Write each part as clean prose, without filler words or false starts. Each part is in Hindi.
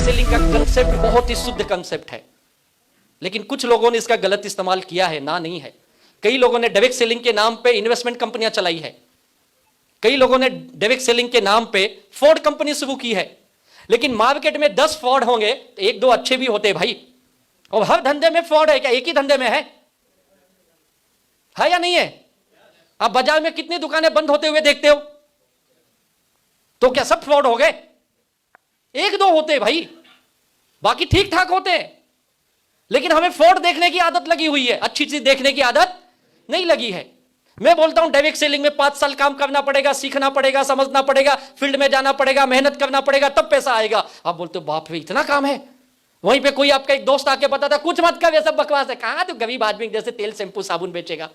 सेलिंग का कंसेप्ट बहुत ही शुद्ध कंसेप्ट है, लेकिन कुछ लोगों ने इसका गलत इस्तेमाल किया है। ना नहीं है। कई लोगों ने डायरेक्ट सेलिंग के नाम पे इन्वेस्टमेंट कंपनियां चलाई है, कई लोगों ने डायरेक्ट सेलिंग के नाम पे फ्रॉड कंपनी शुरू की है। लेकिन मार्केट में 10 फ्रॉड होंगे तो एक दो अच्छे भी होते भाई। और हर धंधे में फ्रॉड है क्या? एक ही धंधे में है या नहीं है? आप बाजार में कितनी दुकानें बंद होते हुए देखते हो, तो क्या सब फ्रॉड हो गए? एक दो होते भाई, बाकी ठीक ठाक होते हैं। लेकिन हमें फ्रॉड देखने की आदत लगी हुई है, अच्छी चीज देखने की आदत नहीं लगी है। मैं बोलता हूं डायरेक्ट सेलिंग में 5 साल काम करना पड़ेगा, सीखना पड़ेगा, समझना पड़ेगा, फील्ड में जाना पड़ेगा, मेहनत करना पड़ेगा, तब पैसा आएगा। आप बोलते हो बाप रे इतना काम है। वहीं पे कोई आपका एक दोस्त आके बताता कुछ मत कर, ये सब बकवास है। कहां तो गरीब आदमी जैसे तेल शैंपू साबुन बेचेगा,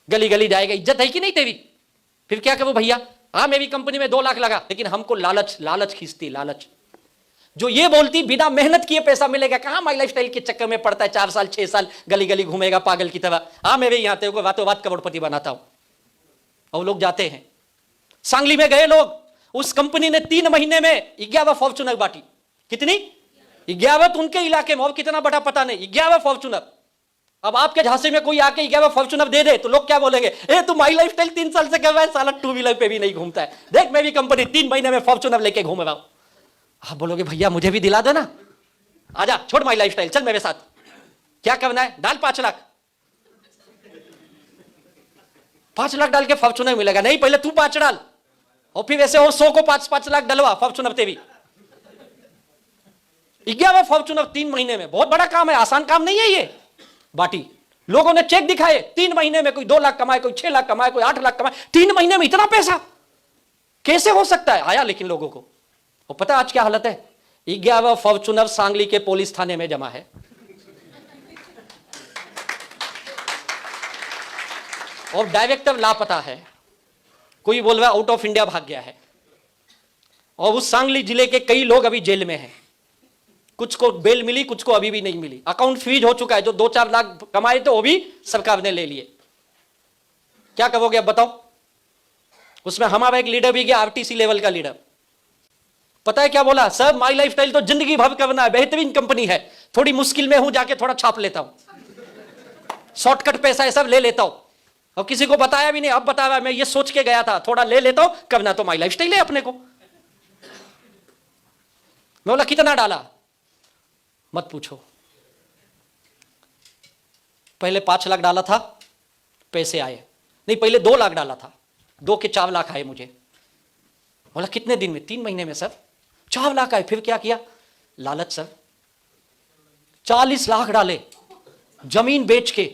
गली गली जाएगा, इज्जत है कि नहीं तेरी? फिर क्या करूं भैया? हाँ मेरी कंपनी में 2 लाख लगा, लेकिन हमको लालच खींचती, लालच। जो ये बोलती बिना मेहनत किए पैसा मिलेगा, कहां माई लाइफस्टाइल के चक्कर में पड़ता है, 4 साल 6 साल गली गली घूमेगा पागल की तरह। हाँ मेरे यहां तेरे को बातों बात करोड़पति बनाता हूं। और लोग जाते हैं। सांगली में गए लोग, उस कंपनी ने 3 महीने में 11 फॉर्च्यूनर बांटी। कितनी? 11। उनके इलाके में, और कितना बड़ा पता नहीं, 11 फॉर्च्यूनर। अब आपके झांसे में कोई आके 11 फॉर्च्यूनर दे दे तो लोग क्या बोलेंगे? ए तू माई लाइफस्टाइल 3 साल से कर रहा है, साला 2 व्हीलर पे भी नहीं घूमता है, देख मेरी कंपनी 3 महीने में फॉर्च्यूनर लेके घूम रहा हूं। आप बोलोगे भैया मुझे भी दिला दो ना, आजा छोड़ माई लाइफस्टाइल, चल मेरे साथ। क्या करना है? डाल 5 लाख। 5 लाख डाल के फॉर्च्यूनर मिलेगा? नहीं, पहले तू 5 डाल और फिर ऐसे और 100 को 5-5 लाख डलवा, फॉर्च्यूनर तेरी। 11 फॉर्च्यूनर 3 महीने में, बहुत बड़ा काम है, आसान काम नहीं है ये। बाटी लोगों ने चेक दिखाए, 3 महीने में कोई 2 लाख कमाए, कोई 6 लाख कमाए, कोई 8 लाख कमाए। 3 महीने में इतना पैसा कैसे हो सकता है? आया लेकिन लोगों को। और पता आज क्या हालत है? 11 फॉर्च्यूनर सांगली के पुलिस थाने में जमा है। और डायरेक्टर लापता है, कोई बोल रहा है आउट ऑफ इंडिया भाग गया है। और उस सांगली जिले के कई लोग अभी जेल में हैं। कुछ को बेल मिली, कुछ को अभी भी नहीं मिली। अकाउंट फ्रीज हो चुका है, जो 2-4 लाख कमाए थे वो भी सरकार ने ले लिए। क्या करोगे अब बताओ? उसमें हमारा एक लीडर भी गया, आरटीसी लेवल का लीडर। पता है क्या बोला? सर माई लाइफस्टाइल तो जिंदगी भर करना है, बेहतरीन कंपनी है, थोड़ी मुश्किल में हूं, जाके थोड़ा छाप लेता हूं, शॉर्टकट पैसा है सब ले लेता हूं। और किसी को बताया भी नहीं, अब बता रहा मैं ये सोच के गया था, थोड़ा ले लेता हूं, करना तो माई लाइफस्टाइल है अपने को। मैं बोला कितना डाला? मत पूछो। पहले 5 लाख डाला था, पैसे आए नहीं। पहले 2 लाख डाला था, 2 के 4 लाख आए मुझे। बोला कितने दिन में? 3 महीने में सर 4 लाख आए। फिर क्या किया? लालच सर, 40 लाख डाले जमीन बेच के,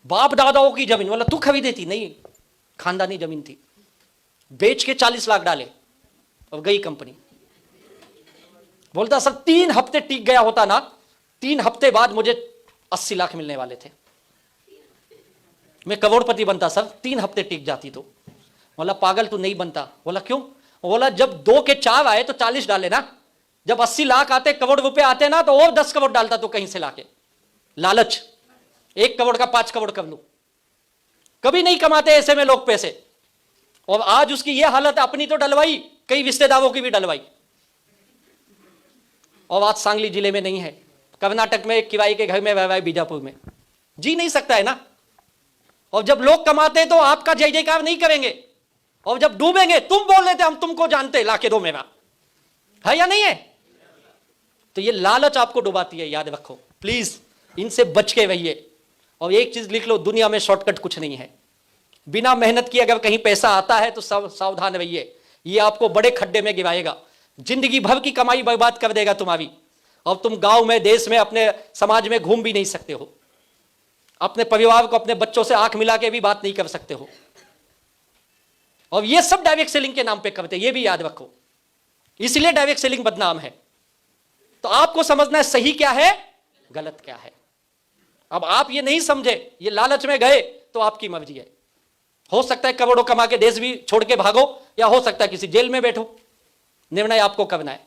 बाप दादाओं की जमीन। बोला तू खरीदी थी? नहीं, खानदानी जमीन थी। बेच के 40 लाख डाले और गई कंपनी। बोलता सर 3 हफ्ते टिक गया होता ना, 3 हफ्ते बाद मुझे 80 लाख मिलने वाले थे, मैं करोड़पति बनता सर, 3 हफ्ते टिक जाती तो। बोला पागल तू नहीं बनता। बोला क्यों? बोला जब 2 के 4 आए तो 40 डाले ना, जब 80 लाख आते, करोड़ रुपए आते ना, तो और 10 करोड़ डालता तो कहीं से लाके। लालच, 1 करोड़ का 5 करोड़ कर लूं। कभी नहीं कमाते ऐसे में लोग पैसे। और आज उसकी यह हालत, अपनी तो डलवाई, कई रिश्तेदारों की भी डलवाई। और आज सांगली जिले में नहीं है, कर्नाटक में एक किराए के घर में रह रहा है, बीजापुर में। जी नहीं सकता है ना। और जब लोग कमाते तो आपका जय जयकार नहीं करेंगे, और जब डूबेंगे तुम बोल रहे थे हम तुमको जानते, लाके दो मेरा, है या नहीं है? तो ये लालच आपको डुबाती है, याद रखो प्लीज, इनसे बच के रहिए। और एक चीज लिख लो, दुनिया में शॉर्टकट कुछ नहीं है। बिना मेहनत किए अगर कहीं पैसा आता है तो सावधान रहिए, ये आपको बड़े खड्डे में गिराएगा, जिंदगी भर की कमाई बर्बाद कर देगा तुम्हारी। और तुम गांव में, देश में, अपने समाज में घूम भी नहीं सकते हो, अपने परिवार को, अपने बच्चों से आंख मिला के भी बात नहीं कर सकते हो। और ये सब डायरेक्ट सेलिंग के नाम पे करते, ये भी याद रखो। इसलिए डायरेक्ट सेलिंग बदनाम है। तो आपको समझना है सही क्या है, गलत क्या है। अब आप ये नहीं समझे, ये लालच में गए, तो आपकी मर्जी है। हो सकता है करोड़ों कमा के देश भी छोड़ के भागो, या हो सकता है किसी जेल में बैठो। निर्णय आपको करना है,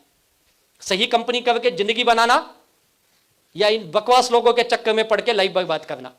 सही कंपनी करके जिंदगी बनाना, या इन बकवास लोगों के चक्कर में पड़ के लाइफ बर्बाद करना।